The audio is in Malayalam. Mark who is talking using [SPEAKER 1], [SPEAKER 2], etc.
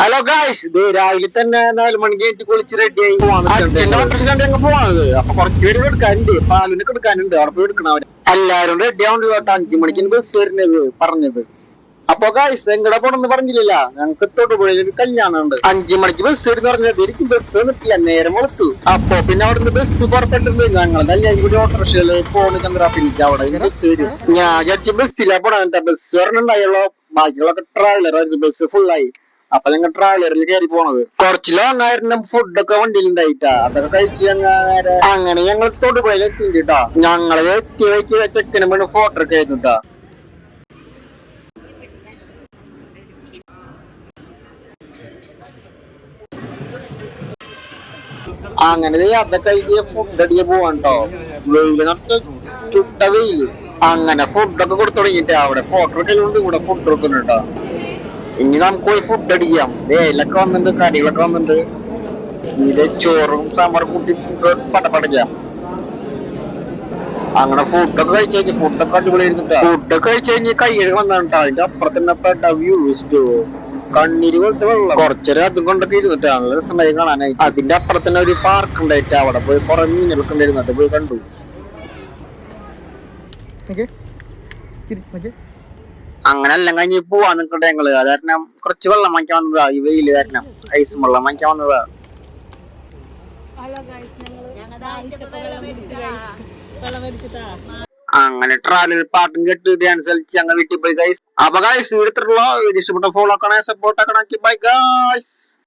[SPEAKER 1] ഹലോ ഗായ്സ്, ഇത് രാവിലെ തന്നെ 4 മണിക്ക് എനിക്ക് കുളിച്ച് റെഡിയായി അച്ഛന്റെ ഓട്ടോറിക്ഷ കണ്ട് ഞങ്ങൾ പോവാണത്. അപ്പൊ കുറച്ച് പേര് എടുക്കാനുണ്ട്, പാലിനൊക്കെ എടുക്കാനുണ്ട്. അവിടെ പോയി എടുക്കണം. അവര് എല്ലാരും റെഡി ആവുന്നുണ്ട് കേട്ടോ. 5 മണിക്ക് ബസ് വരുന്നത് പറഞ്ഞത്. അപ്പൊ ഗായ്സ് എങ്ങടെ പോണെന്ന് പറഞ്ഞില്ല. ഞങ്ങക്ക് തൊടുപുഴയിൽ ഒരു കല്യാണം ഉണ്ട്. 5 മണിക്ക് ബസ് വരുന്ന പറഞ്ഞത്. എനിക്ക് ബസ് വന്നിട്ടില്ല, നേരം കൊടുത്തു. അപ്പൊ പിന്നെ അവിടുന്ന് ബസ് പുറപ്പെട്ടിട്ടുണ്ട്. ഞങ്ങൾ എല്ലാവരും കൂടി ഓട്ടോറിക്ഷയില് പോണ് ചന്ദ്രാപ്പിനിക്ക്. അവിടെ ബസ് വരും. ഞാൻ വിചാരിച്ച ബസ്സിലാ പോണ. ബസ് പറഞ്ഞിട്ടുണ്ടായുള്ളൂ. ബാക്കിയുള്ളൊക്കെ ട്രാവലർ ആയിരുന്നു. ബസ് ഫുള്ളായി. അപ്പൊ ഞങ്ങൾ ട്രാവലറിൽ കയറി പോണത്. കുറച്ച് ലോങ് ആയിരുന്നു. ഫുഡൊക്കെ വണ്ടിയിൽ ഉണ്ടായിട്ടാ. അതൊക്കെ കഴിച്ച് അങ്ങനെ ഞങ്ങൾ തൊടുപുഴയിൽ എത്തിയിട്ടാ. ഞങ്ങള് എത്തി വയ്ക്കുക ചെക്കനും വേണ്ടി ഫോട്ടോ ഒക്കെ ആയിരുന്നുട്ടാ. അങ്ങനെ അതൊക്കെ കഴിച്ച് ഫുഡ് അടിക്കാൻ പോവാണ്ടോ. വെയില് നടത്ത ചുട്ട വെയില്. അങ്ങനെ ഫുഡൊക്കെ കൊടുത്തു തുടങ്ങിട്ടാ. അവിടെ ഫോട്ടോ എടുക്കലുണ്ട്, ഇവിടെ ഫുഡ് കൊടുക്കുന്നുണ്ടോ. ഇനി നമുക്ക് പോയി ഫുഡ് അടിക്കാം. വേലൊക്കെ വന്നിട്ടുണ്ട്, കറികളൊക്കെ വന്നിട്ടുണ്ട്. ഇത് ചോറും സാമ്പാറും കൂട്ടി പടപടക്കാം. അങ്ങനെ ഫുഡൊക്കെ കഴിച്ചു കഴിഞ്ഞ് ഫുഡൊക്കെ അടിപൊളിയായിരുന്നിട്ടാ. ഫുഡൊക്കെ കഴിച്ചു കഴിഞ്ഞ് കൈയ്യഴ് വന്നിട്ടാ. അതിന്റെ അപ്പുറത്തന്നെ വ്യൂസ് കണ്ണീര് പോലത്തെ വെള്ളം. കുറച്ചേരം അതും കൊണ്ടൊക്കെ ഇരുന്നിട്ടാ. നല്ല രസമായി കാണാനായി. അതിന്റെ അപ്പുറത്തന്നെ ഒരു പാർക്ക് ഉണ്ടായിട്ട് അവിടെ പോയി കുറെ മീനുകളൊക്കെ ഉണ്ടായിരുന്നു. അത് പോയി കണ്ടു. അങ്ങനെ എല്ലാം കഴിഞ്ഞ് പോവാൻ നിൽക്കട്ടെ ഞങ്ങള്. അത് കാരണം കുറച്ച് വെള്ളം വാങ്ങിക്കാൻ വന്നതാ. ഈ വെയില് കാരണം ഐസും വെള്ളം വാങ്ങിക്കാൻ വന്നതാ. അങ്ങനെ ട്രാവലർ പാട്ടും കേട്ട് ഡാൻസ് കളിച്ച് ഞങ്ങൾ വീട്ടിൽ പോയി ഗൈസ്. അപ്പൊ ഗൈസ് ഇഷ്ടപ്പെട്ട ഫോളോ ആക്കണേ, സപ്പോർട്ട് ആക്കണേ. Bye guys.